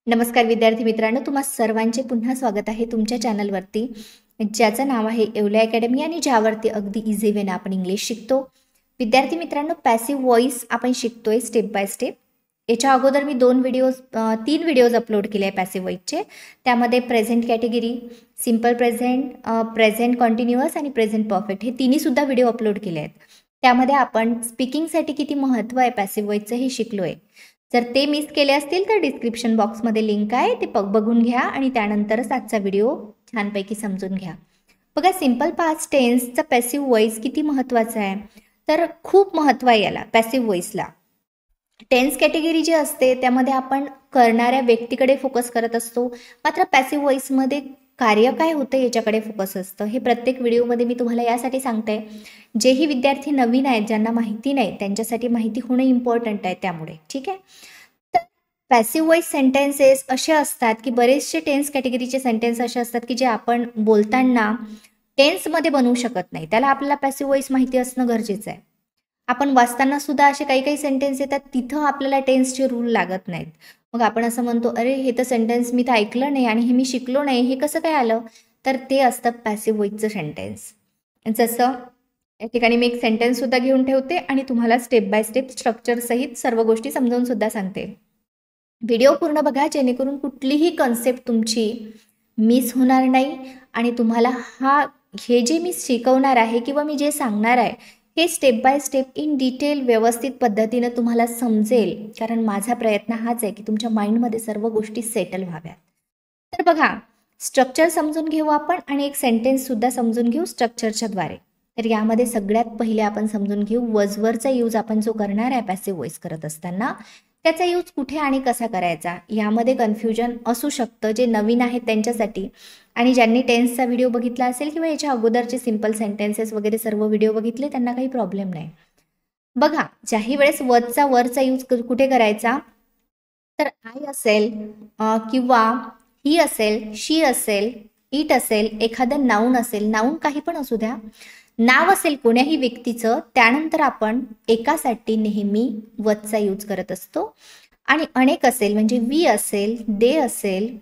नमस्कार विद्यार्थी मित्रांनो, तुम्हा सर्वांचे पुन्हा स्वागत आहे तुमच्या चॅनलवरती, ज्याचं नाव आहे येवले अकॅडमी आणि ज्यावरती अगदी इझी वेने आपण इंग्लिश शिकतो. विद्यार्थी मित्रांनो, पॅसिव्ह व्हॉइस आपण शिकतोय स्टेप बाय स्टेप. याच्या अगोदर मी तीन व्हिडिओज अपलोड केले आहे पॅसिव्ह व्हॉइसचे. त्यामध्ये present category, simple present, present continuous आणि प्रेझेंट परफेक्ट हे तिन्हीसुद्धा व्हिडिओ अपलोड केले आहेत. त्यामध्ये आपण स्पीकिंगसाठी किती महत्त्व आहे पॅसिव्ह व्हॉइसचं हे शिकलो आहे. जर ते मिस केले असतील तर डिस्क्रिप्शन बॉक्समध्ये लिंक आहे, ते बघून घ्या आणि त्यानंतरच आजचा व्हिडिओ छानपैकी समजून घ्या. बघा, सिम्पल पास्ट टेन्सचा पॅसिव्ह व्हॉइस किती महत्त्वाचा आहे, तर खूप महत्त्व आहे याला पॅसिव्ह व्हॉइसला. टेन्स कॅटेगरी जी असते त्यामध्ये आपण करणाऱ्या व्यक्तीकडे फोकस करत असतो, मात्र पॅसिव्ह व्हॉइसमध्ये कार्य काय होतं याच्याकडे फोकस असतं. हे प्रत्येक व्हिडिओमध्ये मी तुम्हाला यासाठी सांगते, जेही विद्यार्थी नवीन आहेत, ज्यांना माहिती नाही, त्यांच्यासाठी माहिती होणं इम्पॉर्टंट आहे. त्यामुळे ठीक आहे. तर पॅसिव्ह व्हॉइस सेंटेन्सेस असे असतात की बरेचसे टेन्स कॅटेगरीचे सेंटेन्स असे असतात की जे आपण बोलताना टेन्समध्ये बनवू शकत नाही. त्याला आपल्याला पॅसिव्ह व्हॉइस माहिती असणं गरजेचं आहे. आपण वाचताना सुद्धा असे काही काही सेंटेन्स येतात, तिथं आपल्याला टेन्सचे रूल लागत नाहीत. मग आपण असं म्हणतो, अरे हे तर सेंटेन्स मी तर ऐकलं नाही आणि हे मी शिकलो नाही, हे कसं काय आलं? तर ते असतं पॅसिव्ह व्हॉइसचं सेंटेन्स. जसं या ठिकाणी मी एक सेंटेन्ससुद्धा घेऊन ठेवते आणि तुम्हाला स्टेप बाय स्टेप स्ट्रक्चरसहित सर्व गोष्टी समजावून सुद्धा सांगते. व्हिडिओ पूर्ण बघा, जेणेकरून कुठलीही कन्सेप्ट तुमची मिस होणार नाही आणि तुम्हाला हे जे मी शिकवणार आहे किंवा मी जे सांगणार आहे हे step by step in detail व्यवस्थित पद्धतीनं तुम्हाला समजेल. कारण माझा प्रयत्न हाच आहे की तुमच्या माइंडमध्ये सर्व गोष्टी सेटल व्हाव्यात. तर बघा, स्ट्रक्चर समजून घेऊ आपण आणि एक सेंटेन्ससुद्धा समजून घेऊ स्ट्रक्चरच्या द्वारे. तर यामध्ये सगळ्यात पहिले आपण समजून घेऊ वजवरचा यूज आपण जो करणार आहे पॅसिव्ह व्हॉइस करत असताना, त्याचा यूज कुठे आणि कसा करायचा. यामध्ये कन्फ्युजन असू शकतं जे नवीन आहेत त्यांच्यासाठी, आणि ज्यांनी टेन्सचा व्हिडिओ बघितला असेल किंवा याच्या अगोदरचे सिम्पल सेंटेन्सेस वगैरे सर्व व्हिडिओ बघितले त्यांना काही प्रॉब्लेम नाही. बघा, ज्याही वेळेस वरचा यूज कुठे करायचा, तर आय असेल किंवा ही असेल, शी असेल, इट असेल, एखादं नाऊन असेल, नाऊन काही पण असू द्या, नाव असेल कोण्याही व्यक्तीचं, त्यानंतर आपण एकासाठी नेहमी वजचा यूज करत असतो. आणि अनेक असेल म्हणजे वी असेल, दे असेल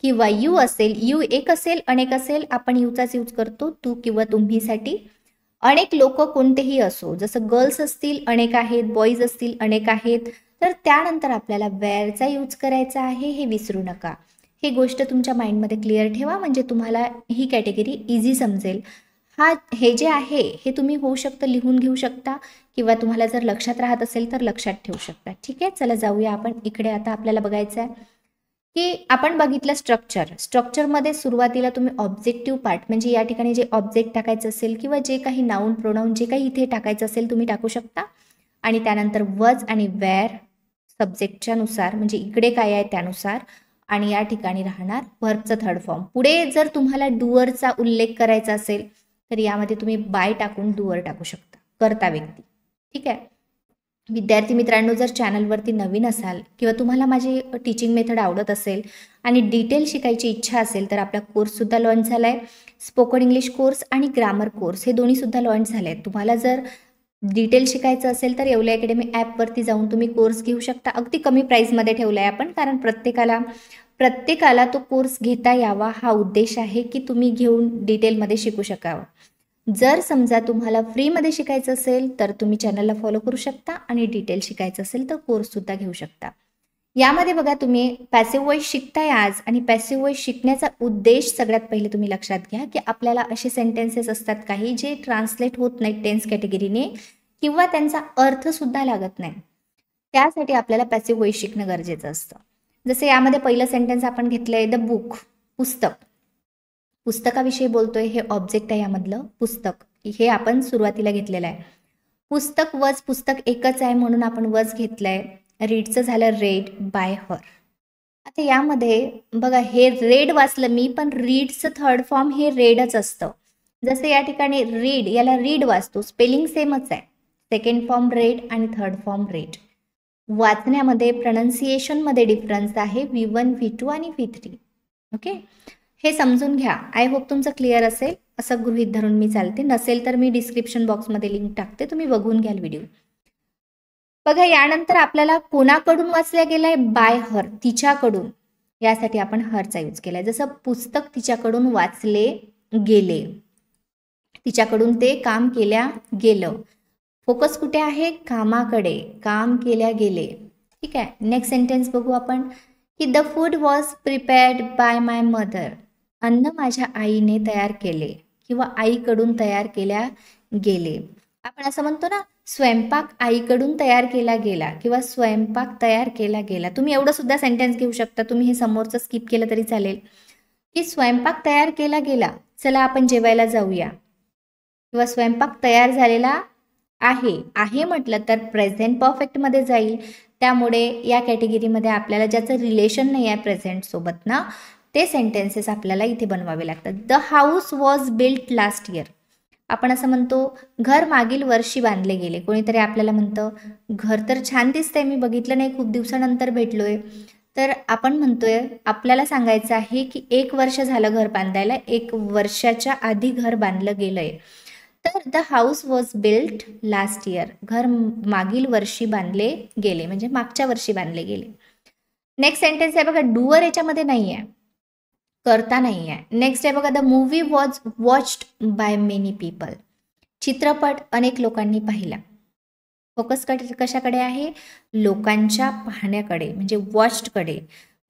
किंवा यू असेल, यू एक असेल, अनेक असेल, आपण यूचाच यूज करतो, तू किंवा तुम्हीसाठी. अनेक लोक कोणतेही असो, जसं गर्ल्स असतील अनेक आहेत, बॉईज असतील अनेक आहेत, तर त्यानंतर आपल्याला वेअरचा यूज करायचा आहे, हे विसरू नका. ही गोष्ट तुमच्या माइंडमध्ये क्लिअर ठेवा, म्हणजे तुम्हाला ही कॅटेगरी इझी समजेल. हे जे आहे हे तुम्ही होऊ शकतं लिहून घेऊ शकता किंवा तुम्हाला जर लक्षात राहत असेल तर लक्षात ठेवू शकता. ठीक आहे, चला जाऊया आपण इकडे. आता आपल्याला बघायचं आहे की आपण बघितलं स्ट्रक्चरमध्ये सुरुवातीला तुम्ही ऑब्जेक्टिव्ह पार्ट म्हणजे या ठिकाणी जे ऑब्जेक्ट टाकायचं असेल किंवा जे काही नाऊन प्रोनाऊन जे काही इथे टाकायचं असेल तुम्ही टाकू शकता. आणि त्यानंतर वज आणि वेअर सब्जेक्टच्या नुसार, म्हणजे इकडे काय आहे त्यानुसार. आणि या ठिकाणी राहणार व्हर्बचं थर्ड फॉर्म. पुढे जर तुम्हाला डुअरचा उल्लेख करायचा असेल तर यामध्ये तुम्ही बाय टाकून डुअर टाकू शकता, करता व्यक्ती. ठीक आहे विद्यार्थी मित्रांनो, जर चॅनलवरती नवीन असाल किंवा तुम्हाला माझी टीचिंग मेथड आवडत असेल आणि डिटेल शिकायची इच्छा असेल तर आपला कोर्ससुद्धा लॉन्च झाला आहे. स्पोकन इंग्लिश कोर्स आणि ग्रामर कोर्स हे दोन्हीसुद्धा लॉन्च झाले आहेत. तुम्हाला जर डिटेल शिकायचं असेल तर येवले अकॅडमी ॲपवरती जाऊन तुम्ही कोर्स घेऊ शकता. अगदी कमी प्राईसमध्ये ठेवला आहे आपण, कारण प्रत्येकाला तो कोर्स घेता यावा हा उद्देश आहे की तुम्ही घेऊन डिटेलमध्ये शिकू शकावं. जर समजा तुम्हाला फ्रीमध्ये शिकायचं असेल तर तुम्ही चॅनलला फॉलो करू शकता आणि डिटेल शिकायचं असेल तर कोर्ससुद्धा घेऊ शकता. यामध्ये बघा, तुम्ही पॅसिव्ह व्हॉइस शिकताय आज, आणि पॅसिव्ह व्हॉइस शिकण्याचा उद्देश सगळ्यात पहिले तुम्ही लक्षात घ्या की आपल्याला असे सेंटेन्सेस असतात काही जे ट्रान्सलेट होत नाहीत टेन्स कॅटेगरीने किंवा त्यांचा अर्थसुद्धा लागत नाही. त्यासाठी आपल्याला पॅसिव्ह व्हॉइस शिकणं गरजेचं असतं. जसं यामध्ये पहिलं सेंटेन्स आपण घेतलं आहे, द बुक, पुस्तक. पुस्तकाविषयी बोलतोय, हे ऑब्जेक्ट आहे यामधलं पुस्तक, हे आपण सुरुवातीला घेतलेलं आहे. पुस्तक वज, पुस्तक एकच आहे म्हणून आपण वज घेतलंय. रीडचं झालं रेड बाय हर. आता यामध्ये बघा, हे रेड वाचलं मी, पण रीडचं थर्ड फॉर्म हे रेडच असतं. जसं या ठिकाणी रीड, याला रीड वाचतो, स्पेलिंग सेमच आहे. सेकंड फॉर्म रेड आणि थर्ड फॉर्म रेड. वाचण्यामध्ये प्रोनाउन्सिएशनमध्ये डिफरन्स आहे V1, V2 आणि V3. ओके, हे समजून घ्या. आय होप तुमचं क्लिअर असेल असं गृहीत धरून मी चालते. नसेल तर मी डिस्क्रिप्शन बॉक्समध्ये लिंक टाकते, तुम्ही बघून घ्याल व्हिडिओ. बघा यानंतर आपल्याला कोणाकडून वाचल्या गेलाय, बाय हर, तिच्याकडून. यासाठी आपण हरचा यूज केलाय. जसं पुस्तक तिच्याकडून वाचले गेले, तिच्याकडून ते काम केल्या गेलं. फोकस कुठे आहे, कामाकडे, काम केल्या गेले. ठीक आहे. नेक्स्ट सेंटेन्स बघू आपण की the food was prepared by my mother. अन्न माझ्या आईने तयार केले किंवा आईकडून तयार केल्या गेले. आपण असं म्हणतो ना, स्वयंपाक आईकडून तयार केला गेला किंवा स्वयंपाक तयार केला गेला. तुम्ही एवढं सुद्धा सेंटेन्स घेऊ शकता, तुम्ही हे समोरचं स्किप केलं तरी चालेल, की स्वयंपाक तयार केला गेला, चला आपण जेवायला जाऊया, किंवा स्वयंपाक तयार झालेला आहे म्हटलं तर प्रेझेंट परफेक्टमध्ये जाईल. त्यामुळे या कॅटेगरीमध्ये आपल्याला ज्याचं रिलेशन नाही आहे प्रेझेंट सोबत ना, ते सेंटेन्सेस आपल्याला इथे बनवावे लागतात. The house was built last year. आपण असं म्हणतो घर मागील वर्षी बांधले गेले. कोणीतरी आपल्याला म्हणतं घर तर छान दिसतंय, मी बघितलं नाही, खूप दिवसानंतर भेटलोय. तर आपण म्हणतोय, आपल्याला सांगायचं आहे की 1 वर्ष झालं घर बांधायला, 1 वर्षाच्या आधी घर बांधलं गेलंय. तर the house was built last year. घर मागील वर्षी बांधले गेले, म्हणजे मागच्या वर्षी बांधले गेले. नेक्स्ट सेंटेन्स आहे बघा, डुअर याच्यामध्ये नाही आहे, करता नाही आहे. नेक्स्ट आहे बघा, the movie was watched by many people. चित्रपट अनेक लोकांनी पाहिला. फोकस कशाकडे आहे, लोकांच्या पाहण्याकडे, म्हणजे वॉच्डकडे.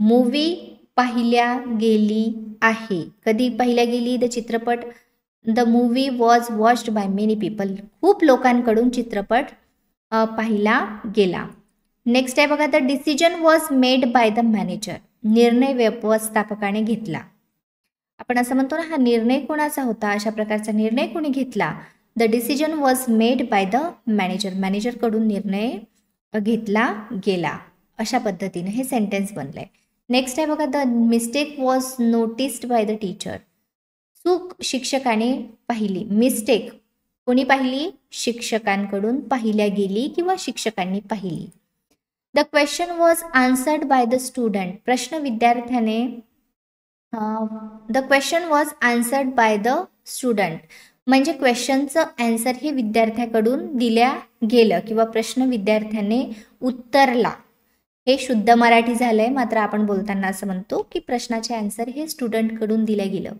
मूवी पाहिल्या गेली आहे. कधी पाहिल्या गेली, द चित्रपट, the movie was watched by many people. खूप लोकांकडून चित्रपट पाहिला गेला. नेक्स्ट आहे बघा, the decision was made by the manager. निर्णय व्यवस्थापकाने घेतला. आपण असं म्हणतो ना, हा निर्णय कोणाचा होता, अशा प्रकारचा निर्णय कोणी घेतला. The decision was made by the manager. मॅनेजरकडून निर्णय घेतला गेला. अशा पद्धतीने हे सेंटेन्स बनलंय. नेक्स्ट आहे बघा, the mistake was noticed by the teacher. चूक शिक्षकाने पाहिली. मिस्टेक कोणी पाहिली, शिक्षकांकडून पाहिल्या गेली किंवा शिक्षकांनी पाहिली. The question was answered by the student. प्रश्न विद्यार्थ्याने, the question was answered by the student, म्हणजे क्वेश्चनचं आन्सर हे विद्यार्थ्याकडून दिल्या गेलं किंवा प्रश्न विद्यार्थ्याने उत्तरला. हे शुद्ध मराठी झालंय, मात्र आपण बोलताना असं म्हणतो की प्रश्नाचे आन्सर हे स्टुडंटकडून दिलं गेलं.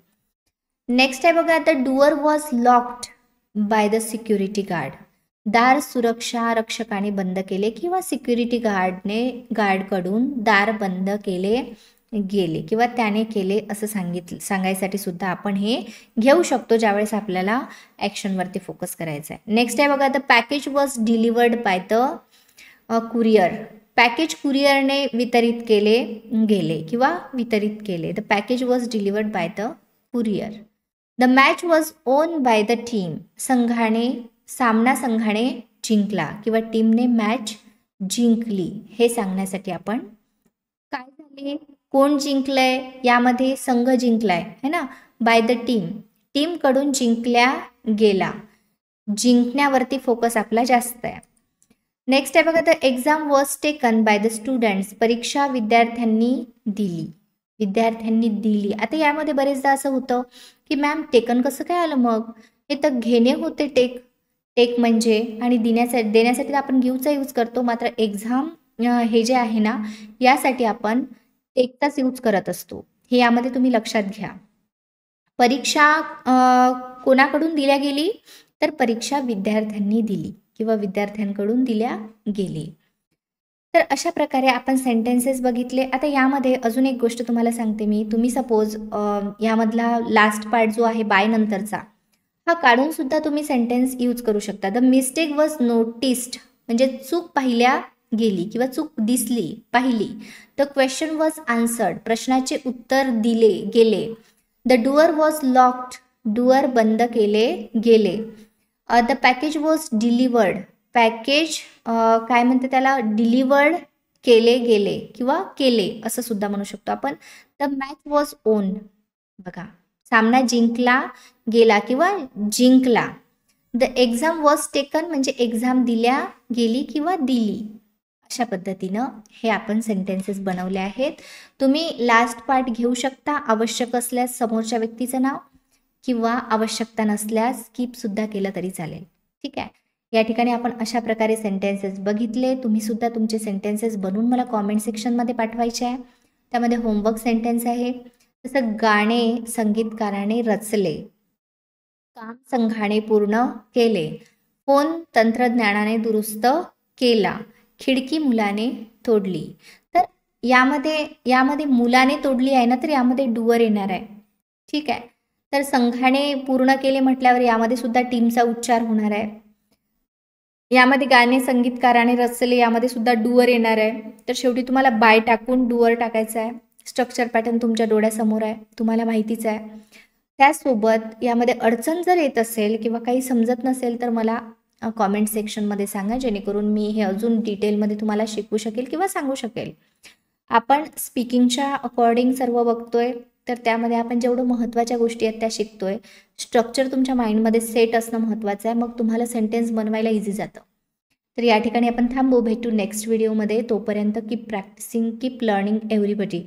नेक्स्ट आहे बघा, the doer was locked by the security guard. दार सुरक्षा रक्षकाने बंद केले किंवा सिक्युरिटी गार्डकडून दार बंद केले गेले किंवा त्याने केले असं सांगायसाठी सुद्धा आपण हे घेऊ शकतो ज्यावेळेस आपल्याला ॲक्शनवरती फोकस करायचा आहे. नेक्स्ट आहे बघा, the package was delivered by the courier. Package कुरिअरने वितरित केले गेले किंवा वितरित केले. The package was delivered by the courier. The match was won by the team. सामना संघाने जिंकला किंवा टीमने मॅच जिंकली हे सांगण्यासाठी आपण काय झाले, कोण जिंकलंय, यामध्ये संघ जिंकलाय है ना, बाय द टीम. टीमकडून जिंकल्या गेला. जिंकण्यावरती फोकस आपला जास्त आहे. नेक्स्ट आहे बघा, the exam was taken by the students. परीक्षा विद्यार्थ्यांनी दिली. आता यामध्ये बरेचदा असं होतं की मॅम टेकन कसं काय आलं, मग हे तर घेणे होते टेक म्हणजे, आणि देण्यासाठी आपण गिवचा यूज करतो, मात्र एक्झाम हे जे आहे ना यासाठी आपण टेकचाच यूज करत असतो. हे यामध्ये तुम्ही लक्षात घ्या. परीक्षा कोणाकडून दिल्या गेली, तर परीक्षा विद्यार्थ्यांनी दिली किंवा विद्यार्थ्यांकडून दिल्या गेली. तर अशा प्रकारे आपण सेंटेन्सेस बघितले. आता यामध्ये अजून एक गोष्ट तुम्हाला सांगते मी. तुम्ही सपोज यामधला लास्ट पार्ट जो आहे बाय नंतरचा, हा काढून सुद्धा तुम्ही सेंटेन्स यूज करू शकता. द मिस्टेक वॉज नोटिस्ड म्हणजे चूक पाहिल्या गेली किंवा चूक पाहिली. द क्वेश्चन वॉज आन्सर्ड प्रश्नाचे उत्तर दिले गेले. The doer was locked doer बंद केले गेले. The package was delivered package काय म्हणते त्याला, डिलिव्हर्ड केले गेले किंवा केले असं सुद्धा म्हणू शकतो आपण. द मॅच वॉज ओन बघा, सामना जिंकला गेला किंवा जिंकला. द एक्झाम वॉज टेकन म्हणजे एक्झाम दिल्या गेली किंवा दिली. अशा पद्धतीनं हे आपण सेंटेन्सेस बनवले आहेत. तुम्ही लास्ट पार्ट घेऊ शकता, आवश्यक असल्यास समोरच्या व्यक्तीचं नाव किंवा आवश्यकता नसल्यास स्किप सुद्धा केलं तरी चालेल. ठीक आहे. या ठिकाणी आपण अशा प्रकारे सेंटेन्सेस बघितले. तुम्ही सुद्धा तुमचे सेंटेन्सेस बनवून मला कॉमेंट सेक्शनमध्ये पाठवायचे आहे. त्यामध्ये होमवर्क सेंटेन्स आहे. जसं गाणे संगीतकाराने रचले, काम संघाने पूर्ण केले, फोन तंत्रज्ञानाने दुरुस्त केला, खिडकी मुलाने तोडली. तर यामध्ये मुलाने तोडली आहे ना, तर यामध्ये डुअर येणार आहे. ठीक आहे. तर संघाने पूर्ण केले म्हटल्यावर यामध्ये सुद्धा टीमचा उच्चार होणार आहे. यामध्ये गाणे संगीतकाराने रचले, यामध्ये सुद्धा डुअर येणार आहे. तर शेवटी तुम्हाला बाय टाकून डुअर टाकायचं आहे. स्ट्रक्चर पॅटर्न तुमच्या डोळ्यासमोर आहे, तुम्हाला माहितीच आहे. त्यासोबत यामध्ये अडचण जर येत असेल किंवा काही समजत नसेल तर मला कॉमेंट सेक्शनमध्ये सांगा, जेणेकरून मी हे अजून डिटेलमध्ये तुम्हाला शिकवू शकेल किंवा सांगू शकेल. आपण स्पीकिंगच्या अकॉर्डिंग सर्व बघतोय, तर त्यामध्ये आपण जेवढं महत्त्वाच्या गोष्टी आहेत त्या शिकतोय. स्ट्रक्चर तुमच्या माइंडमध्ये सेट असणं महत्त्वाचं आहे, मग तुम्हाला सेंटेन्स बनवायला इझी जातं. तर या ठिकाणी आपण थांबू, भेटू नेक्स्ट व्हिडिओमध्ये. तोपर्यंत keep practising, keep learning everybody.